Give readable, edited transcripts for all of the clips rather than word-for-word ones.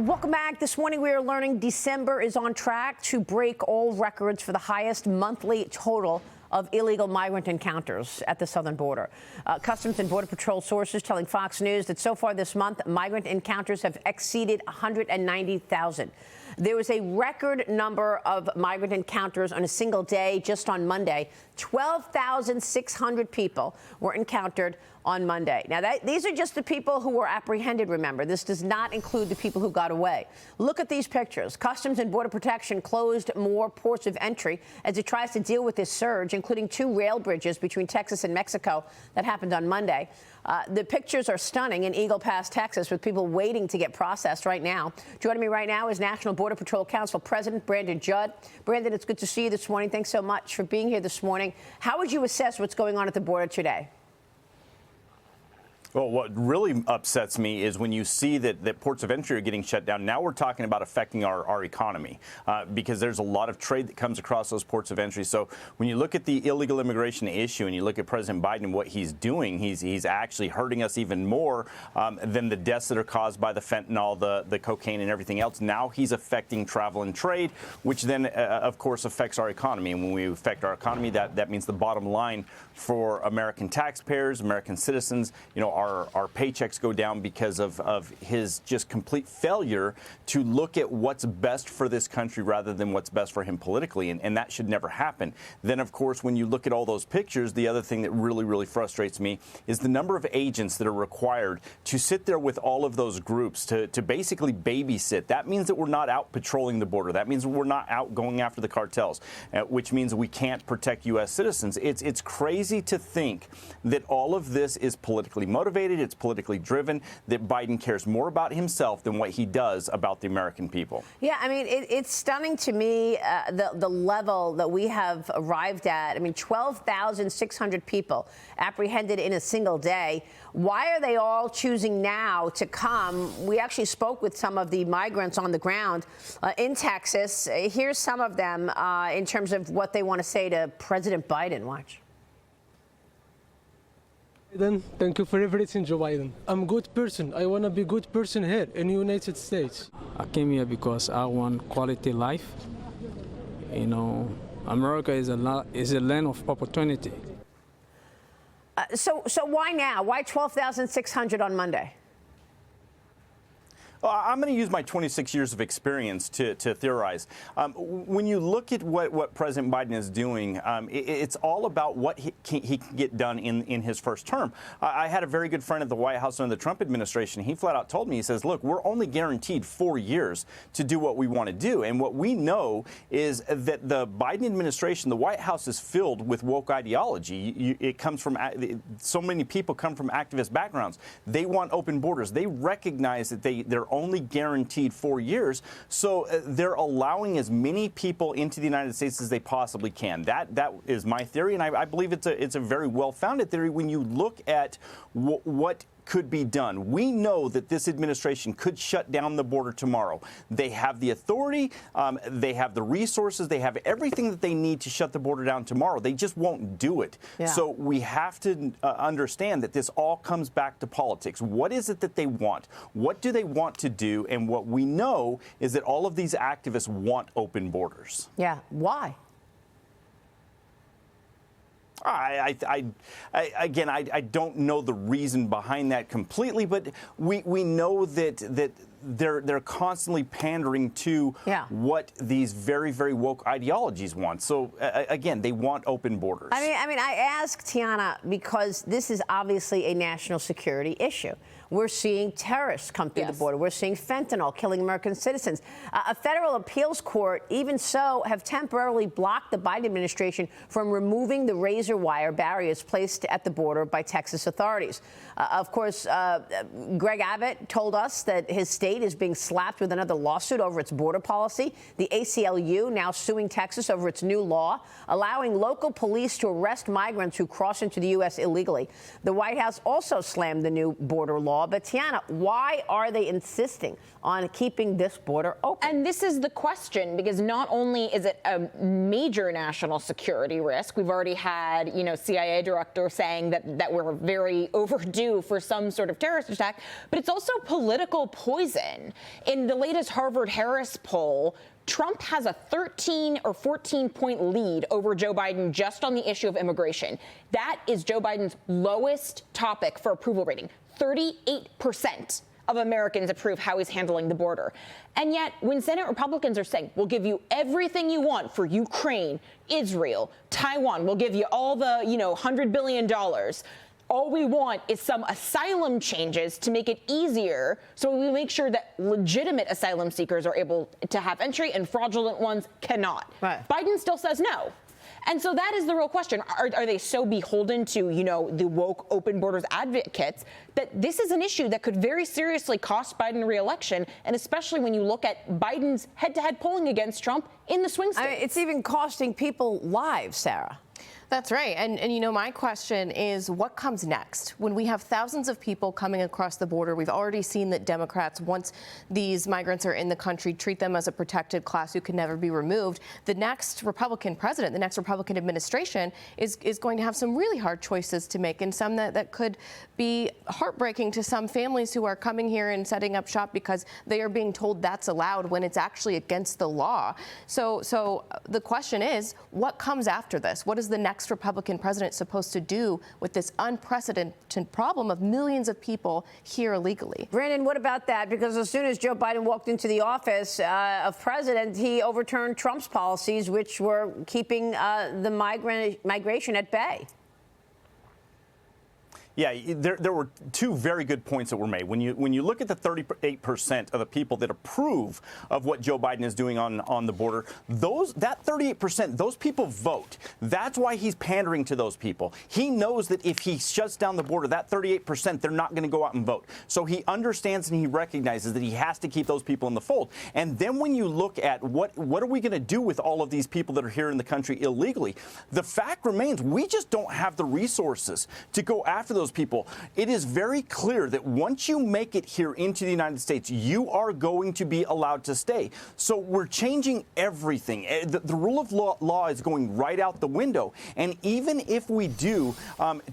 Welcome back. This morning we are learning December is on track to break all records for the highest monthly total of illegal migrant encounters at the southern border. Customs and Border Patrol sources telling Fox News that so far this month, migrant encounters have exceeded 190,000. There was a record number of migrant encounters on a single day just on Monday. 12,600 people were encountered on Monday. Now, these are just the people who were apprehended, remember. This does not include the people who got away. Look at these pictures. Customs and Border Protection closed more ports of entry as it tries to deal with this surge, including 2 rail bridges between Texas and Mexico that happened on Monday. The pictures are stunning in Eagle Pass, Texas, with people waiting to get processed right now. Joining me right now is National Border Patrol Council President Brandon Judd. Brandon, it's good to see you this morning. Thanks so much for being here this morning. How would you assess what's going on at the border today? Well, what really upsets me is when you see that ports of entry are getting shut down. Now we're talking about affecting our economy because there's a lot of trade that comes across those ports of entry. So when you look at the illegal immigration issue and you look at President Biden and what he's doing, he's actually hurting us even more than the deaths that are caused by the fentanyl, the cocaine and everything else. Now he's affecting travel and trade, which then, of course, affects our economy. And when we affect our economy, that means the bottom line for American taxpayers, American citizens, our paychecks go down because of his just complete failure to look at what's best for this country rather than what's best for him politically. And that should never happen. Then, of course, when you look at all those pictures, the other thing that really, really frustrates me is the number of agents that are required to sit there with all of those groups to basically babysit. That means that we're not out patrolling the border. That means we're not out going after the cartels, which means we can't protect U.S. citizens. It's crazy to think that all of this is politically motivated. It's politically driven, that Biden cares more about himself than what he does about the American people. Yeah, I mean, it's stunning to me, the level that we have arrived at. I mean, 12,600 people apprehended in a single day. Why are they all choosing now to come? We actually spoke with some of the migrants on the ground in Texas. Here's some of them in terms of what they want to say to President Biden. Watch. Thank you for everything, Joe Biden. I'm a good person. I want to be a good person here in the United States. I came here because I want quality life. America is a land of opportunity. So why now? Why 12,600 on Monday? I'm going to use my 26 years of experience to theorize. When you look at what President Biden is doing, it's all about what he can get done in his first term. I had a very good friend at the White House under the Trump administration. He flat out told me, he says, look, we're only guaranteed 4 years to do what we want to do. And what we know is that the Biden administration, the White House is filled with woke ideology. It comes from so many people come from activist backgrounds. They want open borders. They recognize that they're only guaranteed 4 years, so they're allowing as many people into the United States as they possibly can. That is my theory, and I believe it's a very well-founded theory. When you look at what could be done, we know that this administration could shut down the border tomorrow. They have the authority, they have the resources, they have everything that they need to shut the border down tomorrow. They just won't do it. Yeah. So we have to understand that this all comes back to politics. What is it that they want? What do they want to do? And what we know is that all of these activists want open borders. Yeah. Why? Again, I don't know the reason behind that completely, but we know that they're constantly pandering to what these very, very woke ideologies want. So again, they want open borders. I mean, I ask Tiana because this is obviously a national security issue. We're seeing terrorists come through the border. We're seeing fentanyl killing American citizens. A federal appeals court, even so, have temporarily blocked the Biden administration from removing the razor wire barriers placed at the border by Texas authorities. Of course, Greg Abbott told us that his state is being slapped with another lawsuit over its border policy. The ACLU now suing Texas over its new law, allowing local police to arrest migrants who cross into the U.S. illegally. The White House also slammed the new border law, law. But Tiana, why are they insisting on keeping this border open? And this is the question, because not only is it a major national security risk, we've already had, CIA director saying that we're very overdue for some sort of terrorist attack, but it's also political poison. In the latest Harvard-Harris poll, Trump has a 13 or 14-point lead over Joe Biden just on the issue of immigration. That is Joe Biden's lowest topic for approval rating. 38% of Americans approve how he's handling the border. And yet, when Senate Republicans are saying, we'll give you everything you want for Ukraine, Israel, Taiwan, we'll give you all the, $100 billion, all we want is some asylum changes to make it easier so we make sure that legitimate asylum seekers are able to have entry and fraudulent ones cannot. Right. Biden still says no. And so that is the real question. Are they so beholden to, the woke open borders advocates that this is an issue that could very seriously cost Biden re-election, and especially when you look at Biden's head-to-head polling against Trump in the swing states? It's even costing people lives, Sarah. That's right. And my question is, what comes next? When we have thousands of people coming across the border, we've already seen that Democrats, once these migrants are in the country, treat them as a protected class who can never be removed. The next Republican president, the next Republican administration is going to have some really hard choices to make, and some that could be heartbreaking to some families who are coming here and setting up shop because they are being told that's allowed when it's actually against the law. So the question is, what comes after this? What is the next Republican president supposed to do with this unprecedented problem of millions of people here illegally? Brandon, what about that? Because as soon as Joe Biden walked into the office of president, he overturned Trump's policies, which were keeping the migration at bay. Yeah, there were two very good points that were made. When you look at the 38% of the people that approve of what Joe Biden is doing on the border, that 38%, those people vote. That's why he's pandering to those people. He knows that if he shuts down the border, that 38%, they're not going to go out and vote. So he understands and he recognizes that he has to keep those people in the fold. And then when you look at what are we going to do with all of these people that are here in the country illegally, the fact remains we just don't have the resources to go after those people. It is very clear that once you make it here into the United States, you are going to be allowed to stay. So we're changing everything. The rule of law is going right out the window. And even if we do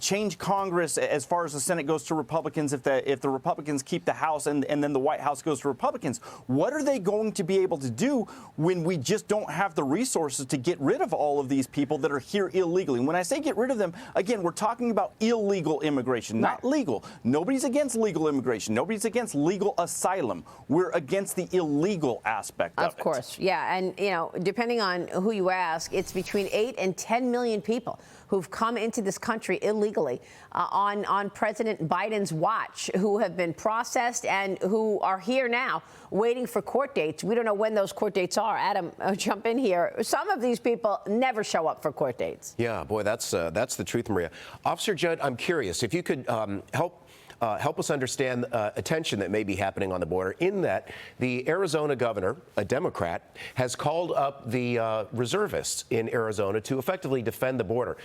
change Congress as far as the Senate goes to Republicans, if the Republicans keep the House and then the White House goes to Republicans, what are they going to be able to do when we just don't have the resources to get rid of all of these people that are here illegally? And when I say get rid of them, again, we're talking about illegal immigration. Not legal. Nobody's against legal immigration. Nobody's against legal asylum. We're against the illegal aspect of it. Of course, yeah. And, depending on who you ask, it's between 8 and 10 million people who've come into this country illegally on President Biden's watch, who have been processed and who are here now waiting for court dates. We don't know when those court dates are. Adam, jump in here. Some of these people never show up for court dates. Yeah, boy, that's the truth, Maria. Officer Judd, I'm curious if you could help us understand a tension that may be happening on the border, in that the Arizona governor, a Democrat, has called up the reservists in Arizona to effectively defend the border.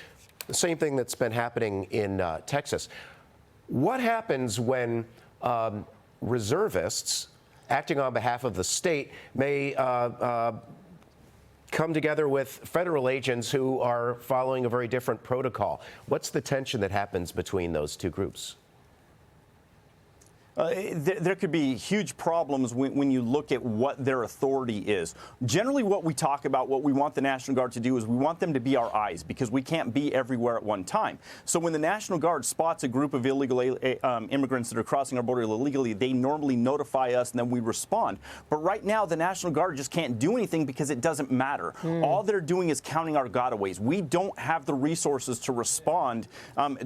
The same thing that's been happening in Texas. What happens when reservists acting on behalf of the state may come together with federal agents who are following a very different protocol? What's the tension that happens between those two groups? There could be huge problems when you look at what their authority is. Generally, what we talk about, what we want the National Guard to do is we want them to be our eyes, because we can't be everywhere at one time. So when the National Guard spots a group of illegal immigrants that are crossing our border illegally, they normally notify us and then we respond. But right now, the National Guard just can't do anything because it doesn't matter. All they're doing is counting our gotaways. We don't have the resources to respond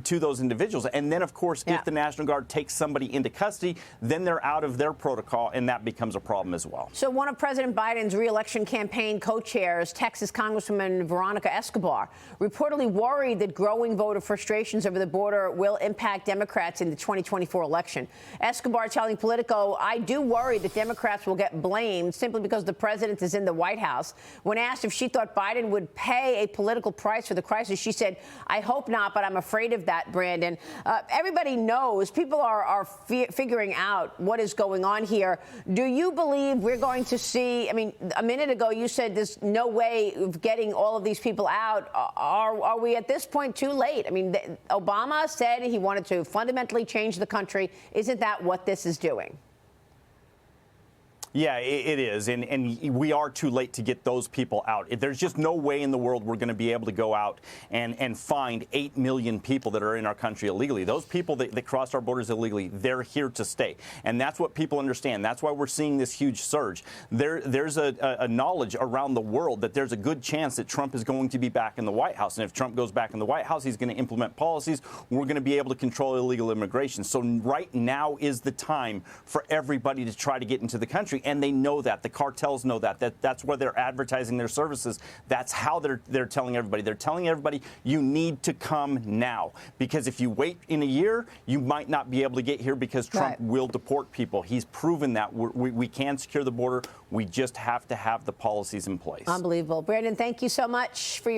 to those individuals. And then, of course, if the National Guard takes somebody into custody, then they're out of their protocol, and that becomes a problem as well. So one of President Biden's re-election campaign co-chairs, Texas Congresswoman Veronica Escobar, reportedly worried that growing voter frustrations over the border will impact Democrats in the 2024 election. Escobar telling Politico, "I do worry that Democrats will get blamed simply because the president is in the White House." When asked if she thought Biden would pay a political price for the crisis, she said, "I hope not, but I'm afraid of that, Brandon." Everybody knows people are figuring figuring out what is going on here. Do you believe we're going to see, I mean, a minute ago you said there's no way of getting all of these people out. Are we at this point too late? I mean, Obama said he wanted to fundamentally change the country. Isn't that what this is doing? Yeah, it is. And we are too late to get those people out. There's just no way in the world we're going to be able to go out and find 8 million people that are in our country illegally. Those people that crossed our borders illegally, they're here to stay. And that's what people understand. That's why we're seeing this huge surge. There's a knowledge around the world that there's a good chance that Trump is going to be back in the White House. And if Trump goes back in the White House, he's going to implement policies. We're going to be able to control illegal immigration. So right now is the time for everybody to try to get into the country. And they know that. The cartels know that. That's where they're advertising their services. That's how they're telling everybody. They're telling everybody, you need to come now. Because if you wait in a year, you might not be able to get here because Trump will deport people. He's proven that we can secure the border. We just have to have the policies in place. Unbelievable. Brandon, thank you so much for your